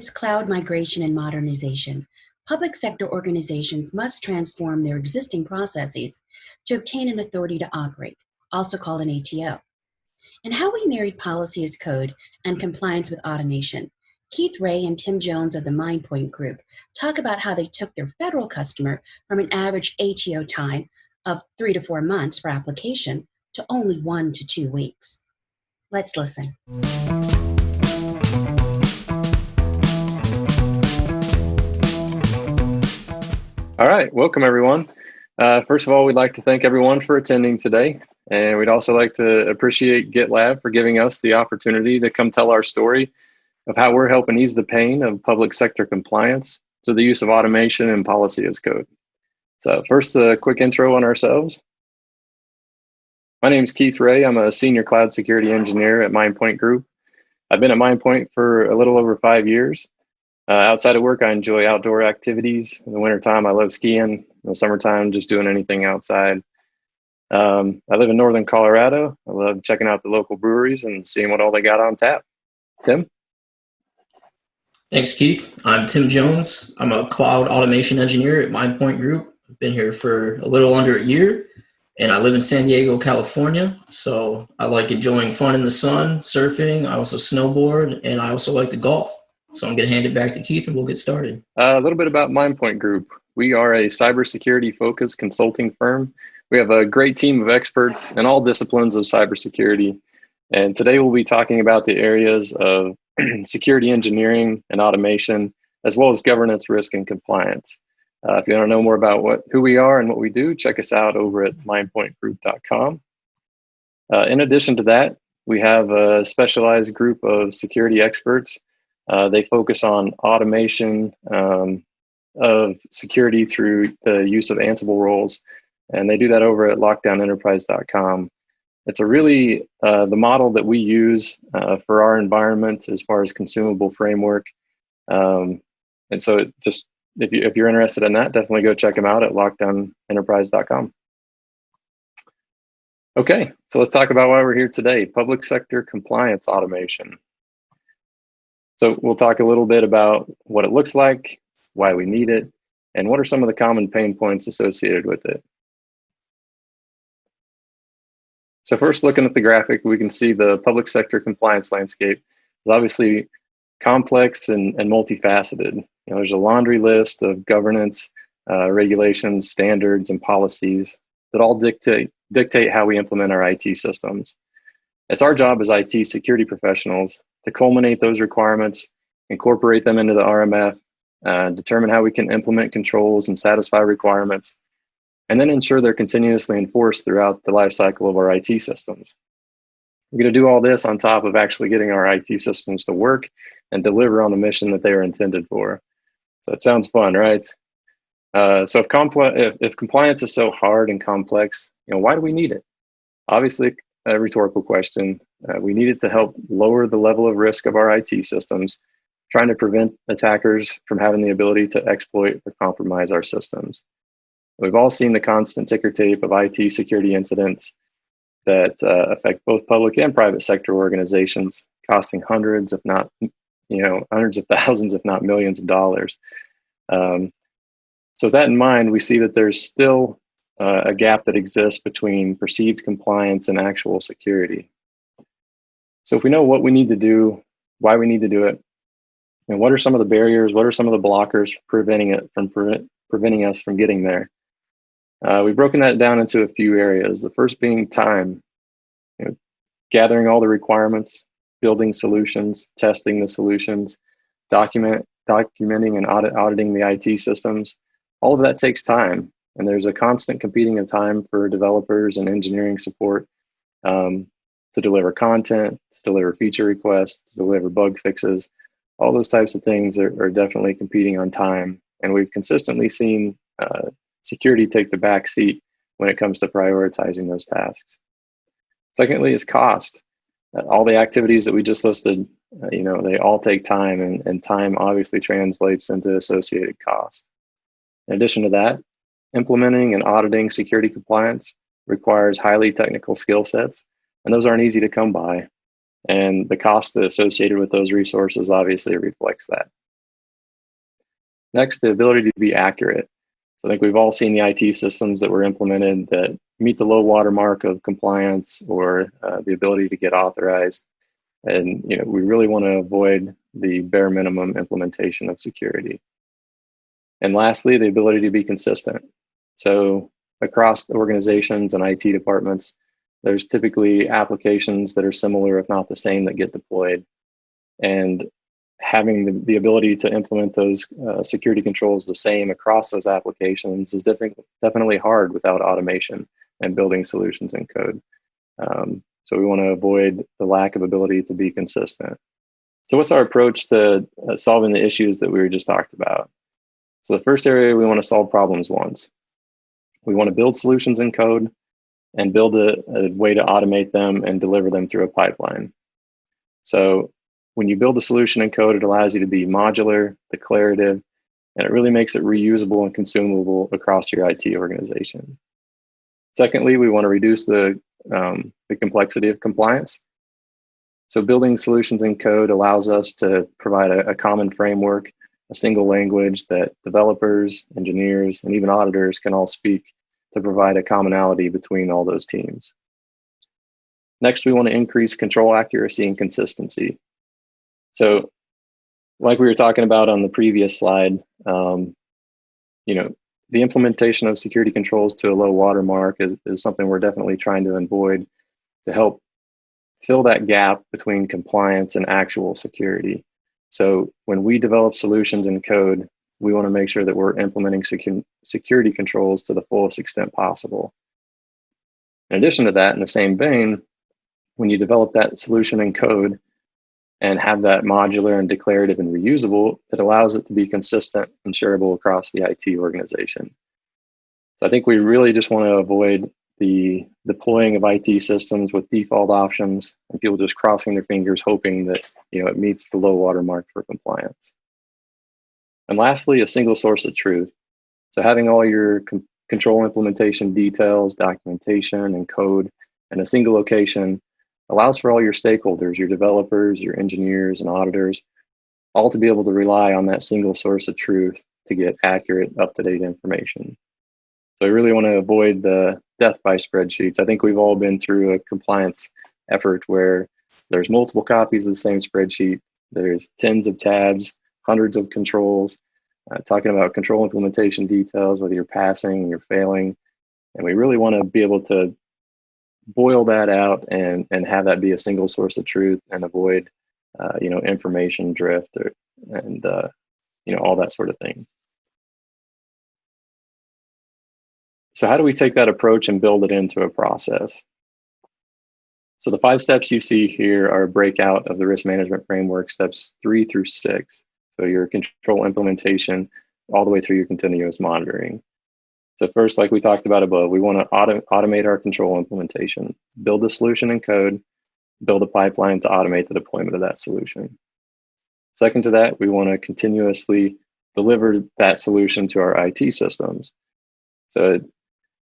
Amidst cloud migration and modernization, public sector organizations must transform their existing processes to obtain an authority to operate, also called an ATO. And how we married policy as code and compliance with automation. Keith Ray and Tim Jones of the Mindpoint group talk about how they took their federal customer from an average ATO time of 3 to 4 months for application to only 1 to 2 weeks. Let's listen. All right, welcome everyone. First of all, we'd like to thank everyone for attending today. And we'd also like to appreciate Gitlab for giving us the opportunity to come tell our story of how we're helping ease the pain of public sector compliance through the use of automation and policy as code. So first, a quick intro on ourselves. My name is Keith Ray. I'm a senior cloud security engineer at Mindpoint Group. I've been at Mindpoint for a little over 5 years. Outside of work, I enjoy outdoor activities. In the wintertime, I love skiing. In the summertime, just doing anything outside. I live in northern Colorado. I love checking out the local breweries and seeing what all they got on tap. Tim? Thanks, Keith. I'm Tim Jones. I'm a cloud automation engineer at Mindpoint Group. I've been here for a little under a year, and I live in San Diego, California. So I like enjoying fun in the sun, surfing. I also snowboard, and I also like to golf. So I'm going to hand it back to Keith and we'll get started. A little bit about Mindpoint Group. We are a cybersecurity focused consulting firm. We have a great team of experts in all disciplines of cybersecurity. And today we'll be talking about the areas of security engineering and automation, as well as governance, risk, and compliance. If you want to know more about who we are and what we do, check us out over at mindpointgroup.com. In addition to that, we have a specialized group of security experts. They focus on automation of security through the use of Ansible roles, and they do that over at lockdownenterprise.com. It's a really the model that we use for our environment as far as consumable framework. And so just if you're interested in that, definitely go check them out at lockdownenterprise.com. Okay, so let's talk about why we're here today, public sector compliance automation. So we'll talk a little bit about what it looks like, why we need it, and what are some of the common pain points associated with it. So first, looking at the graphic, we can see the public sector compliance landscape is obviously complex and multifaceted. There's a laundry list of governance, regulations, standards, and policies that all dictate how we implement our IT systems. It's our job as IT security professionals to culminate those requirements, incorporate them into the RMF, determine how we can implement controls and satisfy requirements, and then ensure they're continuously enforced throughout the life cycle of our IT systems. We're going to do all this on top of actually getting our IT systems to work and deliver on the mission that they are intended for. So it sounds fun, right? So if compliance is so hard and complex, why do we need it? Obviously, a rhetorical question. We need it to help lower the level of risk of our IT systems, trying to prevent attackers from having the ability to exploit or compromise our systems. We've all seen the constant ticker tape of IT security incidents that affect both public and private sector organizations, costing hundreds, if not, hundreds of thousands, if not millions of dollars. So with that in mind, we see that there's still a gap that exists between perceived compliance and actual security. So if we know what we need to do, why we need to do it, and what are some of the barriers, what are some of the blockers preventing us from getting there? We've broken that down into a few areas. The first being time, gathering all the requirements, building solutions, testing the solutions, documenting and auditing the IT systems. All of that takes time, and there's a constant competing of time for developers and engineering support to deliver content, to deliver feature requests, to deliver bug fixes. All those types of things are definitely competing on time, and we've consistently seen security take the back seat when it comes to prioritizing those tasks. Secondly is cost. All the activities that we just listed, they all take time, and time obviously translates into associated cost. In addition to that, implementing and auditing security compliance requires highly technical skill sets, and those aren't easy to come by. And the cost associated with those resources obviously reflects that. Next, the ability to be accurate. So I think we've all seen the IT systems that were implemented that meet the low water mark of compliance or the ability to get authorized. And we really want to avoid the bare minimum implementation of security. And lastly, the ability to be consistent. So across organizations and IT departments, there's typically applications that are similar, if not the same, that get deployed. And having the ability to implement those security controls the same across those applications is definitely hard without automation and building solutions in code. So we want to avoid the lack of ability to be consistent. So what's our approach to solving the issues that we were just talked about? So the first area, we want to solve problems once. We want to build solutions in code and build a way to automate them and deliver them through a pipeline. So when you build a solution in code, it allows you to be modular, declarative, and it really makes it reusable and consumable across your IT organization. Secondly, we want to reduce the complexity of compliance. So building solutions in code allows us to provide a common framework, a single language that developers, engineers, and even auditors can all speak to provide a commonality between all those teams. Next, we want to increase control accuracy and consistency. So like we were talking about on the previous slide, the implementation of security controls to a low watermark is something we're definitely trying to avoid to help fill that gap between compliance and actual security. So when we develop solutions in code, we want to make sure that we're implementing security controls to the fullest extent possible. In addition to that, in the same vein, when you develop that solution in code and have that modular and declarative and reusable, it allows it to be consistent and shareable across the IT organization. So I think we really just want to avoid the deploying of IT systems with default options and people just crossing their fingers hoping that it meets the low water mark for compliance. And lastly, a single source of truth. So having all your control implementation details, documentation, and code in a single location allows for all your stakeholders, your developers, your engineers, and auditors, all to be able to rely on that single source of truth to get accurate, up-to-date information. So I really want to avoid the death by spreadsheets. I think we've all been through a compliance effort where there's multiple copies of the same spreadsheet. There's tens of tabs, hundreds of controls, talking about control implementation details, whether you're passing, you're failing. And we really want to be able to boil that out and have that be a single source of truth and avoid, information drift and all that sort of thing. So how do we take that approach and build it into a process? So the 5 steps you see here are a breakout of the risk management framework, steps 3 through 6. So your control implementation all the way through your continuous monitoring. So first, like we talked about above, we want to automate our control implementation, build a solution in code, build a pipeline to automate the deployment of that solution. Second to that, we want to continuously deliver that solution to our IT systems. So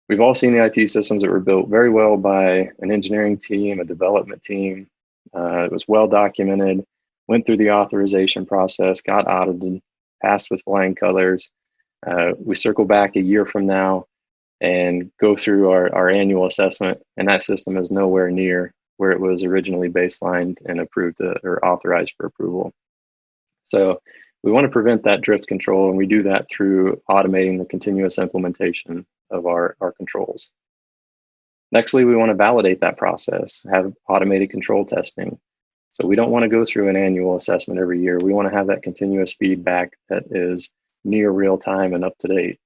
we've all seen the IT systems that were built very well by an engineering team, a development team. It was well documented, went through the authorization process, got audited, passed with flying colors. We circle back a year from now and go through our annual assessment, and that system is nowhere near where it was originally baselined and approved or authorized for approval. So we want to prevent that drift control, and we do that through automating the continuous implementation of our controls. Nextly, we want to validate that process, have automated control testing. So we don't want to go through an annual assessment every year. We want to have that continuous feedback that is near real time and up to date.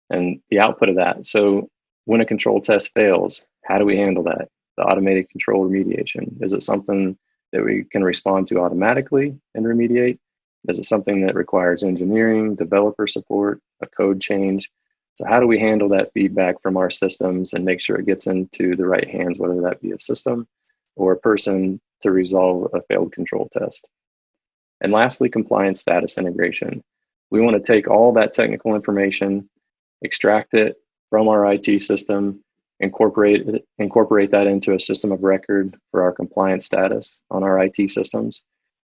And the output of that. So when a control test fails, how do we handle that? The automated control remediation. Is it something that we can respond to automatically and remediate? Is it something that requires engineering, developer support, a code change? So how do we handle that feedback from our systems and make sure it gets into the right hands, whether that be a system or a person to resolve a failed control test? And lastly, compliance status integration. We want to take all that technical information, extract it from our IT system, incorporate that into a system of record for our compliance status on our IT systems.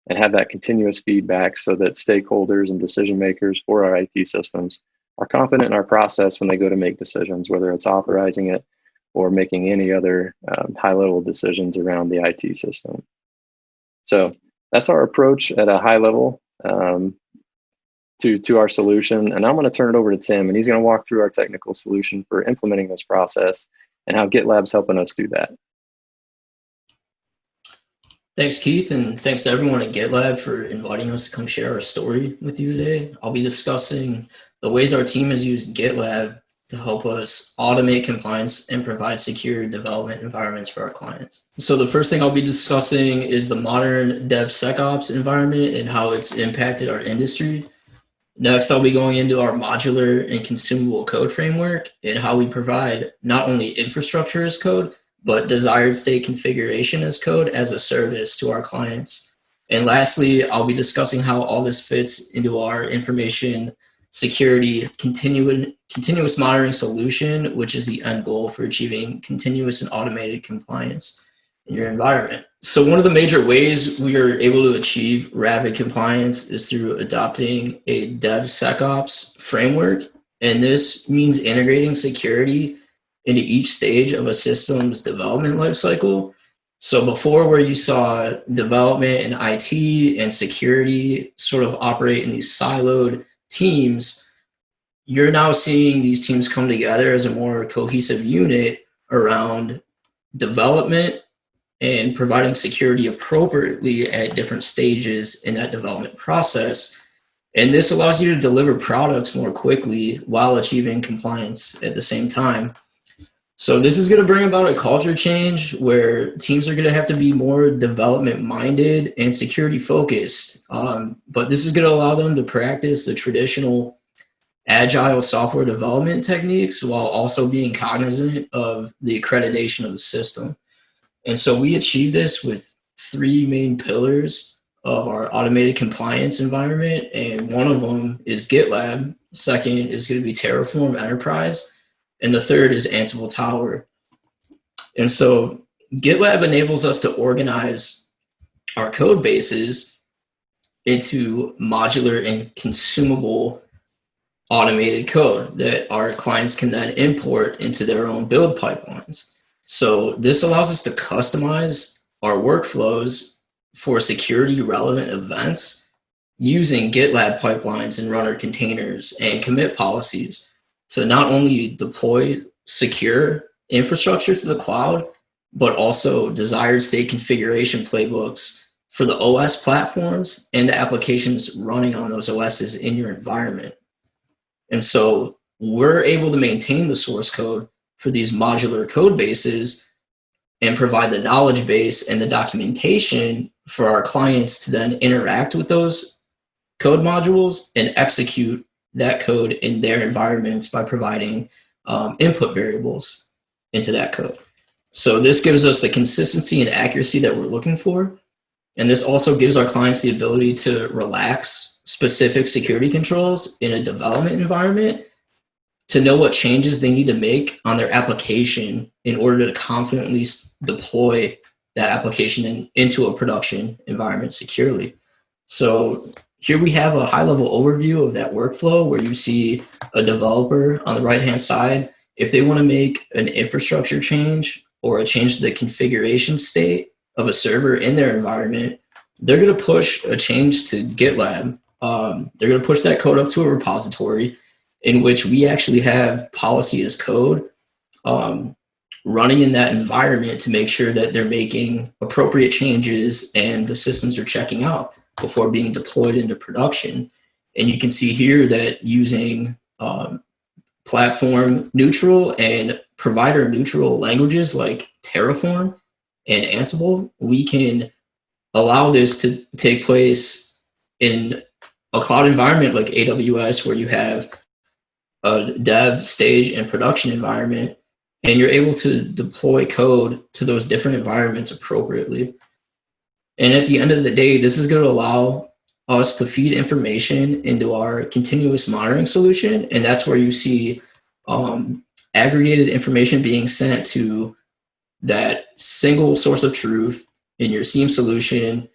and have that continuous feedback so that stakeholders and decision makers for our IT systems are confident in our process when they go to make decisions, whether it's authorizing it or making any other high-level decisions around the IT system. So that's our approach at a high level to our solution. And I'm going to turn it over to Tim, and he's going to walk through our technical solution for implementing this process and how Gitlab's helping us do that. Thanks, Keith, and thanks to everyone at Gitlab for inviting us to come share our story with you today. I'll be discussing the ways our team has used Gitlab to help us automate compliance and provide secure development environments for our clients. So the first thing I'll be discussing is the modern DevSecOps environment and how it's impacted our industry. Next, I'll be going into our modular and consumable code framework and how we provide not only infrastructure as code, but desired state configuration as code as a service to our clients. And lastly, I'll be discussing how all this fits into our information security continuous monitoring solution, which is the end goal for achieving continuous and automated compliance in your environment. So one of the major ways we are able to achieve rapid compliance is through adopting a DevSecOps framework. And this means integrating security into each stage of a system's development lifecycle. So before, where you saw development and IT and security sort of operate in these siloed teams, you're now seeing these teams come together as a more cohesive unit around development and providing security appropriately at different stages in that development process. And this allows you to deliver products more quickly while achieving compliance at the same time. So this is going to bring about a culture change where teams are going to have to be more development minded and security focused. But this is going to allow them to practice the traditional agile software development techniques while also being cognizant of the accreditation of the system. And so we achieve this with three main pillars of our automated compliance environment. And one of them is GitLab. Second is going to be Terraform Enterprise. And the third is Ansible Tower. And so GitLab enables us to organize our code bases into modular and consumable automated code that our clients can then import into their own build pipelines. So this allows us to customize our workflows for security relevant events using GitLab pipelines and runner containers and commit policies to not only deploy secure infrastructure to the cloud, but also desired state configuration playbooks for the OS platforms and the applications running on those OSs in your environment. And so we're able to maintain the source code for these modular code bases and provide the knowledge base and the documentation for our clients to then interact with those code modules and execute that code in their environments by providing input variables into that code. So this gives us the consistency and accuracy that we're looking for. And this also gives our clients the ability to relax specific security controls in a development environment to know what changes they need to make on their application in order to confidently deploy that application into a production environment securely. So here we have a high-level overview of that workflow where you see a developer on the right-hand side. If they want to make an infrastructure change or a change to the configuration state of a server in their environment, they're going to push a change to GitLab. They're going to push that code up to a repository in which we actually have policy as code running in that environment to make sure that they're making appropriate changes and the systems are checking out before being deployed into production. And you can see here that using platform neutral and provider neutral languages like Terraform and Ansible, we can allow this to take place in a cloud environment like AWS, where you have a dev, stage, and production environment, and you're able to deploy code to those different environments appropriately. And at the end of the day, this is going to allow us to feed information into our continuous monitoring solution. And that's where you see aggregated information being sent to that single source of truth in your SIEM solution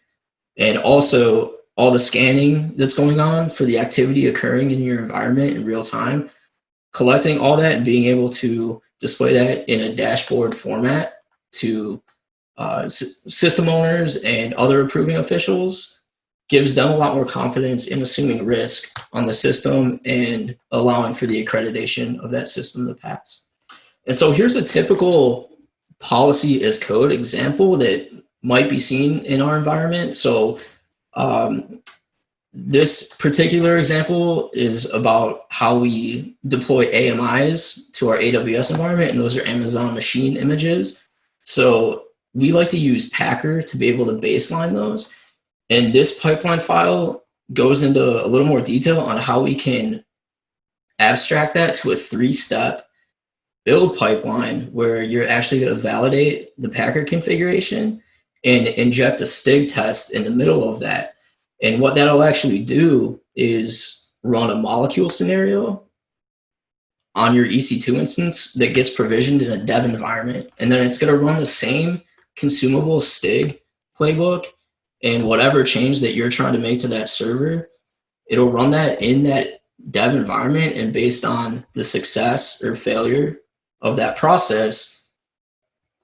and also all the scanning that's going on for the activity occurring in your environment in real time, collecting all that and being able to display that in a dashboard format to system owners and other approving officials gives them a lot more confidence in assuming risk on the system and allowing for the accreditation of that system to pass. And so here's a typical policy as code example that might be seen in our environment. So this particular example is about how we deploy AMIs to our AWS environment, and those are Amazon Machine Images. So we like to use Packer to be able to baseline those. And this pipeline file goes into a little more detail on how we can abstract that to a 3-step build pipeline where you're actually going to validate the Packer configuration and inject a STIG test in the middle of that. And what that'll actually do is run a molecule scenario on your EC2 instance that gets provisioned in a dev environment. And then it's going to run the same consumable STIG playbook and whatever change that you're trying to make to that server, it'll run that in that dev environment. And based on the success or failure of that process,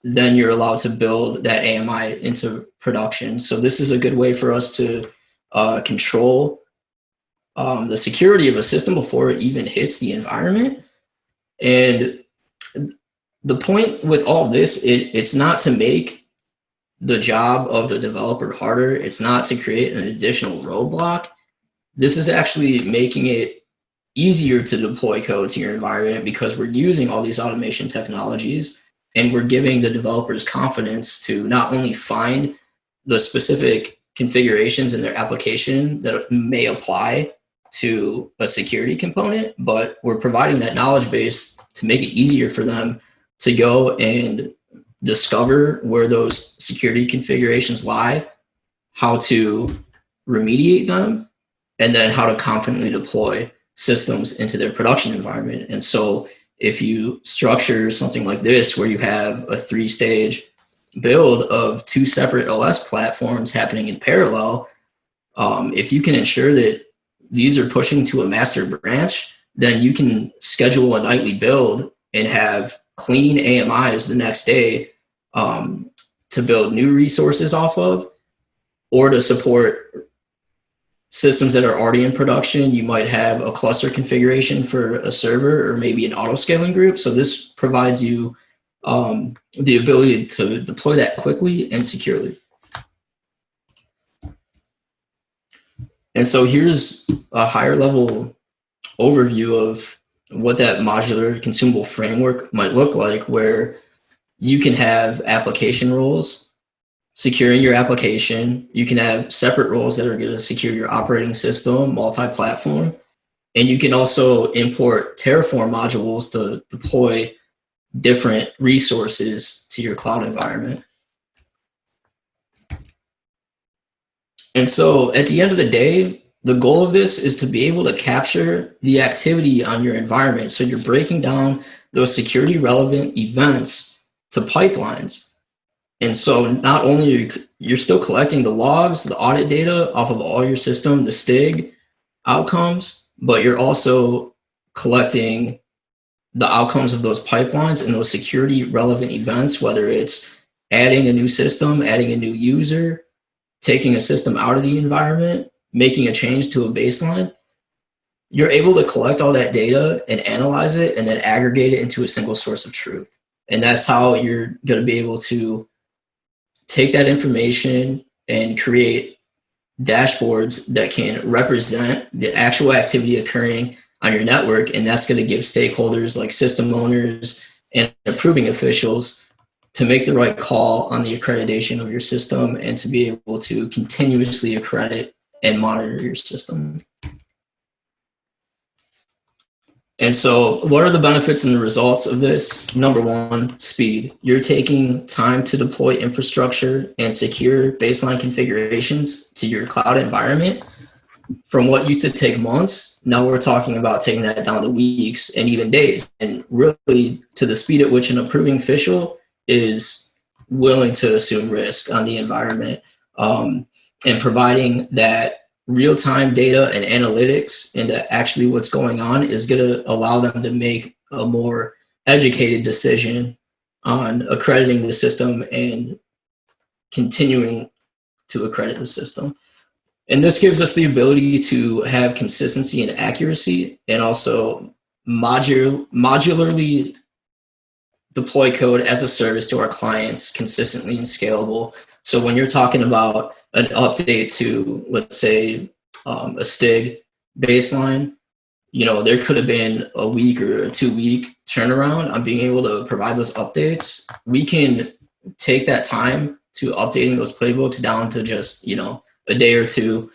then you're allowed to build that AMI into production. So this is a good way for us to control the security of a system before it even hits the environment. And the point with all this, it's not to make the job of the developer harder. It's not to create an additional roadblock. This is actually making it easier to deploy code to your environment because we're using all these automation technologies and we're giving the developers confidence to not only find the specific configurations in their application that may apply to a security component, but we're providing that knowledge base to make it easier for them to go and discover where those security configurations lie, how to remediate them, and then how to confidently deploy systems into their production environment. And so if you structure something like this, where you have a 3-stage build of 2 separate OS platforms happening in parallel, if you can ensure that these are pushing to a master branch, then you can schedule a nightly build and have clean AMIs the next day to build new resources off of, or to support systems that are already in production. You might have a cluster configuration for a server or maybe an auto-scaling group. So this provides you the ability to deploy that quickly and securely. And so here's a higher level overview of what that modular consumable framework might look like, where you can have application roles securing your application. You can have separate roles that are going to secure your operating system, multi-platform. And you can also import Terraform modules to deploy different resources to your cloud environment. And so at the end of the day, the goal of this is to be able to capture the activity on your environment. So you're breaking down those security relevant events to pipelines. And so not only you're still collecting the logs, the audit data off of all your system, the STIG outcomes, but you're also collecting the outcomes of those pipelines and those security relevant events, whether it's adding a new system, adding a new user, taking a system out of the environment, making a change to a baseline. You're able to collect all that data and analyze it and then aggregate it into a single source of truth. And that's how you're going to be able to take that information and create dashboards that can represent the actual activity occurring on your network. And that's going to give stakeholders like system owners and approving officials to make the right call on the accreditation of your system and to be able to continuously accredit and monitor your system. And so what are the benefits and the results of this? Number one, speed. You're taking time to deploy infrastructure and secure baseline configurations to your cloud environment. From what used to take months, now we're talking about taking that down to weeks and even days, and really to the speed at which an approving official is willing to assume risk on the environment. and providing that real-time data and analytics into actually what's going on is going to allow them to make a more educated decision on accrediting the system and continuing to accredit the system. And this gives us the ability to have consistency and accuracy, and also modularly deploy code as a service to our clients consistently and scalable. So when you're talking about an update to, let's say, a STIG baseline, there could have been a week or a 2-week turnaround on being able to provide those updates. We can take that time to updating those playbooks down to just, a day or two,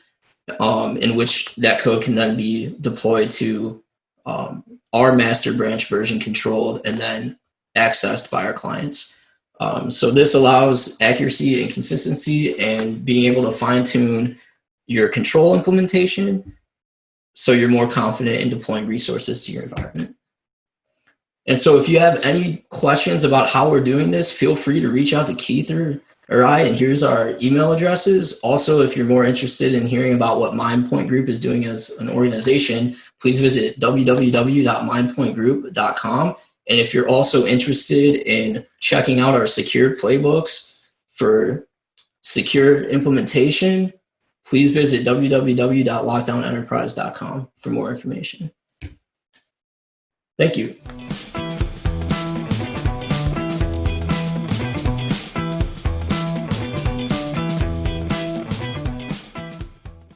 in which that code can then be deployed to our master branch version controlled and then accessed by our clients. So this allows accuracy and consistency and being able to fine tune your control implementation so you're more confident in deploying resources to your environment. And so if you have any questions about how we're doing this, feel free to reach out to Keith or I, and here's our email addresses. Also, if you're more interested in hearing about what Mindpoint Group is doing as an organization, please visit www.mindpointgroup.com. And if you're also interested in checking out our secure playbooks for secure implementation, please visit www.lockdownenterprise.com for more information. Thank you.